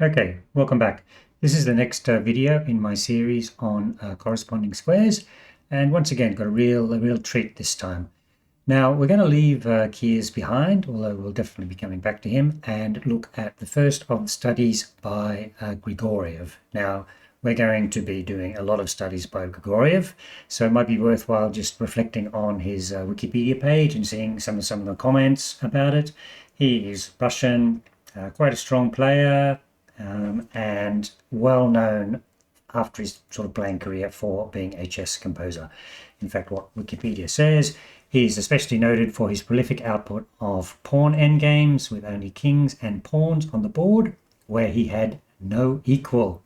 Okay, welcome back. This is the next video in my series on corresponding squares, and once again got a real treat this time. Now we're going to leave Kiers behind, although we'll definitely be coming back to him, and look at the first of the studies by Grigoriev. Now we're going to be doing a lot of studies by Grigoriev, so it might be worthwhile just reflecting on his Wikipedia page and seeing some of the comments about it. He is Russian, quite a strong player. And well known after his sort of playing career for being a chess composer. In fact, what Wikipedia says, he's especially noted for his prolific output of pawn endgames with only kings and pawns on the board, where he had no equal.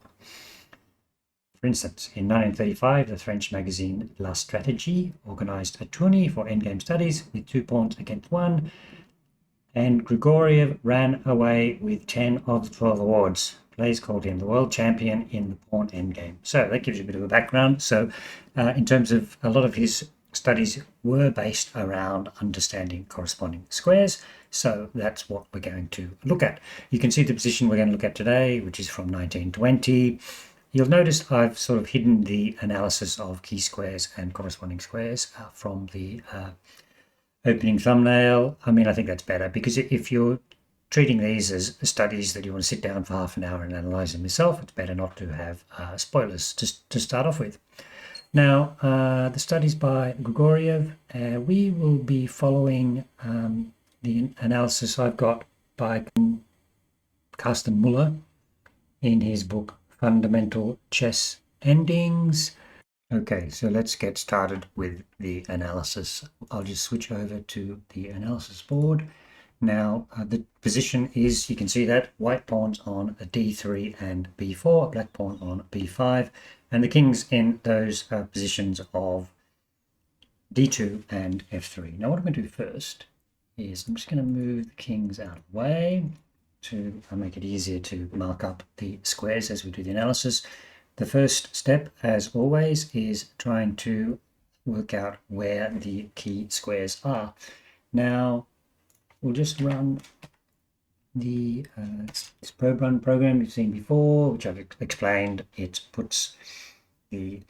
For instance, in 1935, the French magazine La Stratégie organized a tourney for endgame studies with 2 pawns against 1, and Grigoriev ran away with 10 of the 12 awards. Players called him the world champion in the pawn endgame. So that gives you a bit of a background. So in terms of a lot of his studies were based around understanding corresponding squares. So that's what we're going to look at. You can see the position we're going to look at today, which is from 1920. You'll notice I've sort of hidden the analysis of key squares and corresponding squares from the opening thumbnail. I mean, I think that's better because if you're treating these as studies that you want to sit down for half an hour and analyze them yourself, it's better not to have spoilers to start off with. Now, the studies by Grigoriev, we will be following the analysis I've got by Carsten Muller in his book Fundamental Chess Endings. Okay, so let's get started with the analysis. I'll just switch over to the analysis board. Now, the position is, you can see that, white pawns on d3 and b4, black pawn on b5, and the king's in those positions of d2 and f3. Now, what I'm going to do first is I'm just going to move the kings out of the way to make it easier to mark up the squares as we do the analysis. The first step, as always, is trying to work out where the key squares are. Now, we'll just run the probe run program you've seen before, which I've explained. It puts the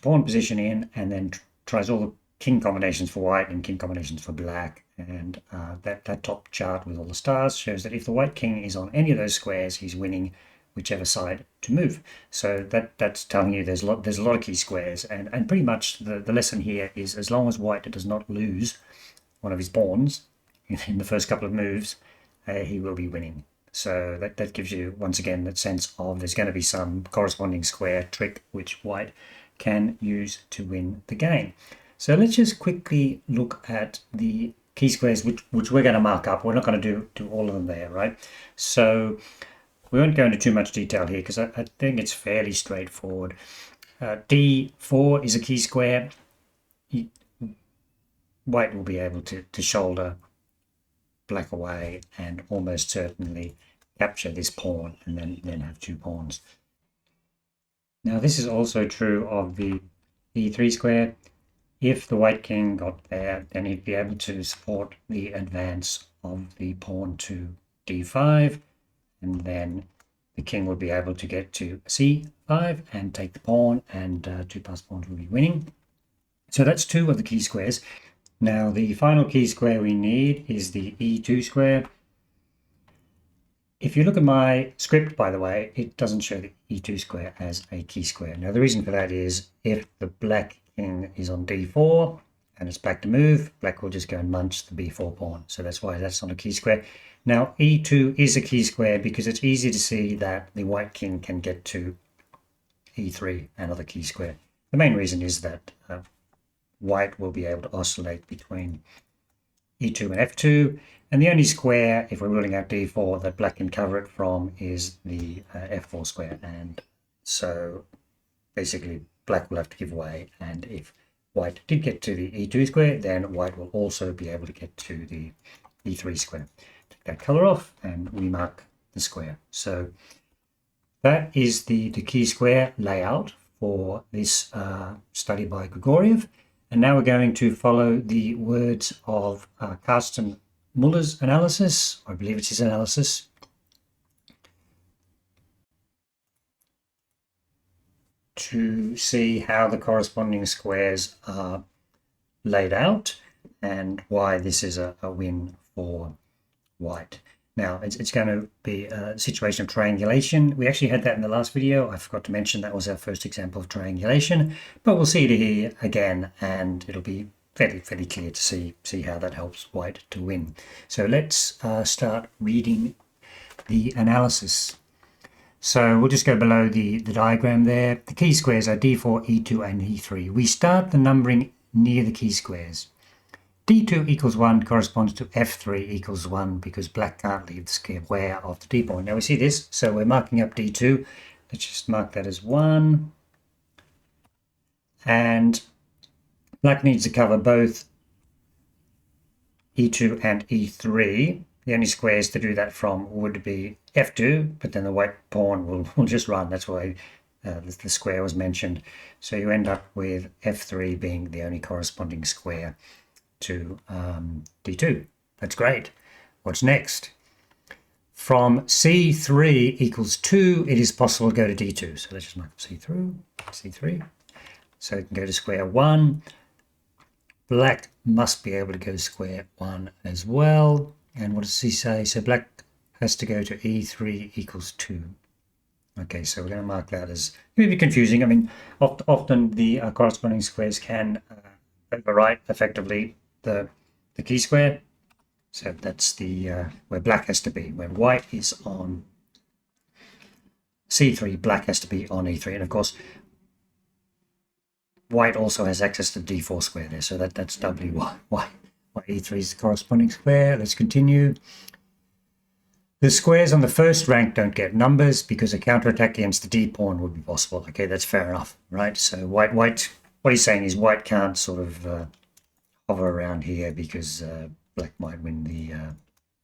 pawn position in and then tries all the king combinations for white and king combinations for black. And that top chart with all the stars shows that if the white king is on any of those squares, he's winning whichever side to move. So that's telling you there's a lot of key squares, and pretty much the lesson here is as long as white does not lose one of his pawns in the first couple of moves, he will be winning. So that gives you once again that sense of there's going to be some corresponding square trick which white can use to win the game. So let's just quickly look at the key squares which we're going to mark up. We're not going to do all of them there, right? So we won't go into too much detail here because I think it's fairly straightforward. D4 is a key square. White will be able to shoulder black away and almost certainly capture this pawn and then have 2 pawns. Now this is also true of the E3 square. If the white king got there, then he'd be able to support the advance of the pawn to D5. And then the king would be able to get to c5 and take the pawn, and 2 passed pawns will be winning. So that's 2 of the key squares. Now the final key square we need is the e2 square. If you look at my script, by the way, it doesn't show the e2 square as a key square. Now the reason for that is if the black king is on d4 and it's black to move, black will just go and munch the b4 pawn. So that's why that's not a key square. Now, e2 is a key square because it's easy to see that the white king can get to e3, another key square. The main reason is that white will be able to oscillate between e2 and f2. And the only square, if we're ruling out d4, that black can cover it from is the f4 square. And so basically black will have to give way. And if white did get to the e2 square, then white will also be able to get to the e3 square. Take that color off and we mark the square. So that is the key square layout for this study by Grigoriev. And now we're going to follow the words of Carsten Muller's analysis. I believe it's his analysis. to see how the corresponding squares are laid out and why this is a win for white. Now, it's going to be a situation of triangulation. We actually had that in the last video. I forgot to mention that was our first example of triangulation, but we'll see it here again, and it'll be fairly clear to see how that helps white to win. So let's start reading the analysis. So we'll just go below the diagram there. The key squares are D4, E2, and E3. We start the numbering near the key squares. D2 equals 1 corresponds to F3 equals 1 because black can't leave the square of the D point. Now we see this, so we're marking up D2. Let's just mark that as 1. And black needs to cover both E2 and E3. The only squares to do that from would be F2, but then the white pawn will just run. That's why the square was mentioned. So you end up with F3 being the only corresponding square to D2. That's great. What's next? From C3 equals 2, it is possible to go to D2. So let's just mark up C3. So it can go to square 1. Black must be able to go to square 1 as well. And what does he say? So black has to go to E3 equals 2. Okay, so we're going to mark that as maybe confusing. I mean, often the corresponding squares can overwrite effectively the key square. So that's the where black has to be. When white is on C3, black has to be on E3. And of course, white also has access to D4 square there. So that's doubly why E3 is the corresponding square. Let's continue. The squares on the first rank don't get numbers because a counterattack against the D pawn would be possible. Okay, that's fair enough, right? So white, what he's saying is white can't sort of hover around here because black might win the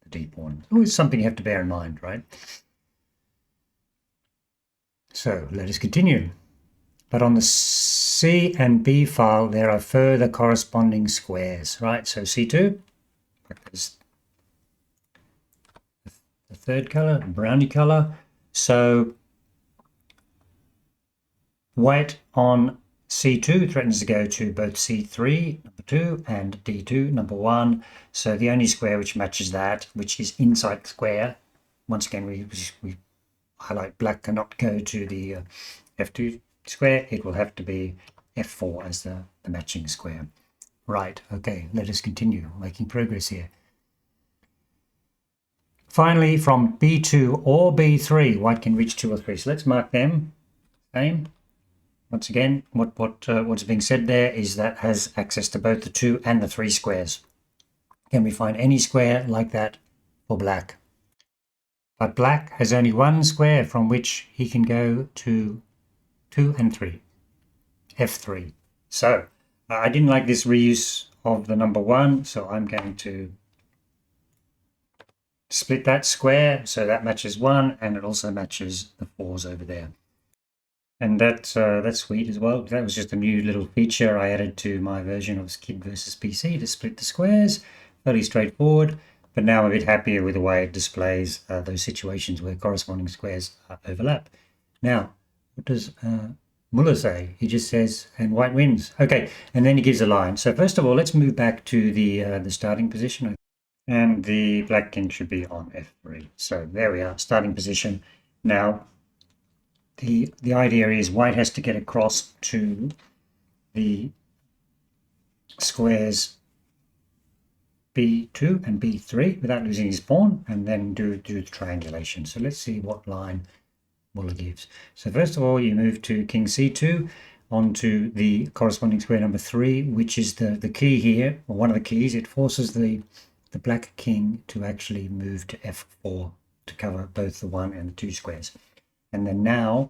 D pawn. Always something you have to bear in mind, right? So let us continue. But on the C and B file, there are further corresponding squares, right? So C2, there's the third color, brownie color. So white on C2 threatens to go to both C3, number 2, and D2, number 1. So the only square which matches that, which is inside square, once again, we highlight black cannot go to the F2 square. It will have to be F4 as the matching square. Right, okay, let us continue making progress here. Finally, from B2 or B3, white can reach 2 or 3. So let's mark them. Same. Once again, what's being said there is that has access to both the 2 and the 3 squares. Can we find any square like that for black? But black has only one square from which he can go to 2 and 3, F3. So I didn't like this reuse of the number 1, so I'm going to split that square so that matches 1, and it also matches the 4s over there. And that's sweet as well. That was just a new little feature I added to my version of Kid versus PC to split the squares. Fairly straightforward, but now I'm a bit happier with the way it displays those situations where corresponding squares overlap. Now, what does Muller say? He just says, and white wins. Okay, and then he gives a line. So first of all, let's move back to the starting position. And the black king should be on F3. So there we are, starting position. Now, the idea is white has to get across to the squares B2 and B3 without losing his pawn, and then do the triangulation. So let's see what line Muller gives. So first of all, you move to king C2 onto the corresponding square number 3, which is the key here, or one of the keys. It forces the black king to actually move to F4 to cover both the 1 and the 2 squares. And then now,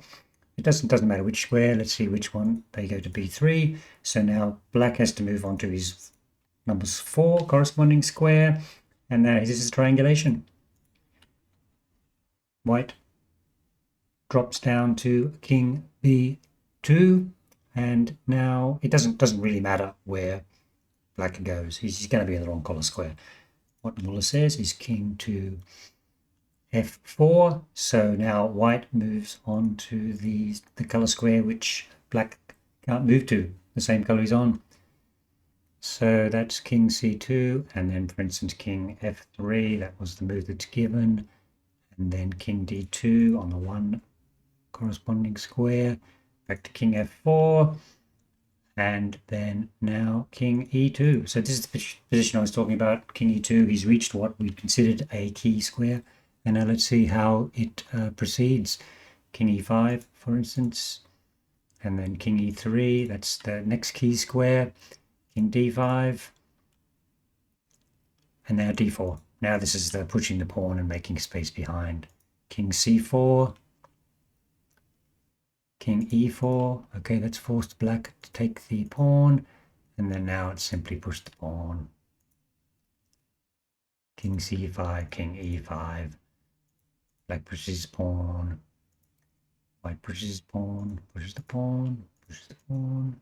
it doesn't matter which square. Let's see which one. They go to B3. So now black has to move on to his numbers 4 corresponding square. And now this is triangulation. White drops down to king B2. And now it doesn't really matter where black goes. He's going to be in the wrong color square. What Muller says is king to F4. So now white moves on to the color square which black can't move to, the same color he's on. So that's king c2, and then for instance king f3, that was the move that's given, and then king d2 on the one corresponding square, back to king f4, and then now king e2. So this is the position I was talking about, king e2. He's reached what we considered a key square, and now let's see how it proceeds. King e5, for instance, and then king e3, that's the next key square, king d5, and now d4. Now this is the pushing the pawn and making space behind. King c4, king e4. Okay, that's forced black to take the pawn, and then now it's simply pushed the pawn. King c5, king e5. Black pushes his pawn. White pushes his pawn, pushes the pawn, pushes the pawn.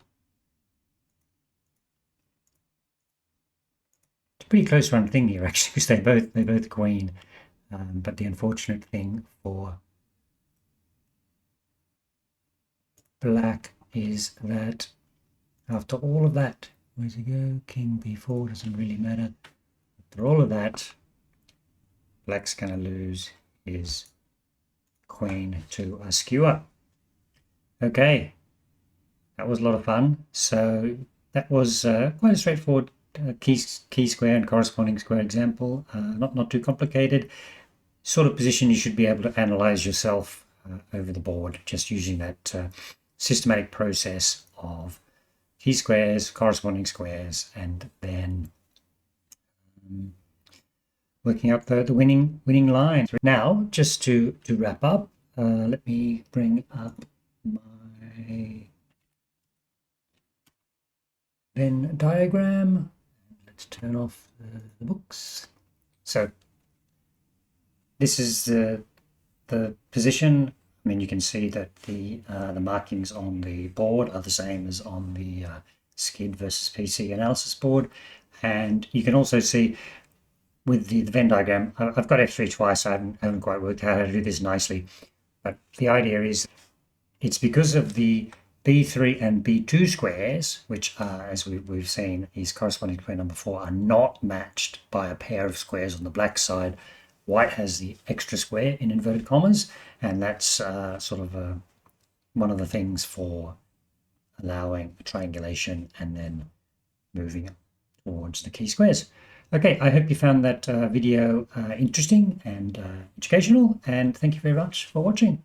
It's a pretty close run thing here actually, because they both queen. But the unfortunate thing for black is that after all of that, where's he go? King b4 doesn't really matter. After all of that, black's going to lose his queen to a skewer. Okay, that was a lot of fun. So that was quite a straightforward key square and corresponding square example. Not too complicated. Sort of position you should be able to analyze yourself over the board, just using that systematic process of key squares, corresponding squares, and then working up the winning line. Now, just to wrap up, let me bring up my Venn diagram. Let's turn off the books. So this is the position. I mean, you can see that the markings on the board are the same as on the SCID versus PC analysis board, and you can also see with the Venn diagram, I've got F3 twice. I haven't quite worked out how to do this nicely, but the idea is it's because of the B3 and B2 squares, which are, as we've seen, is corresponding square number 4, are not matched by a pair of squares on the black side. White has the extra square in inverted commas, and that's sort of one of the things for allowing triangulation and then moving towards the key squares. Okay, I hope you found that video interesting and educational, and thank you very much for watching.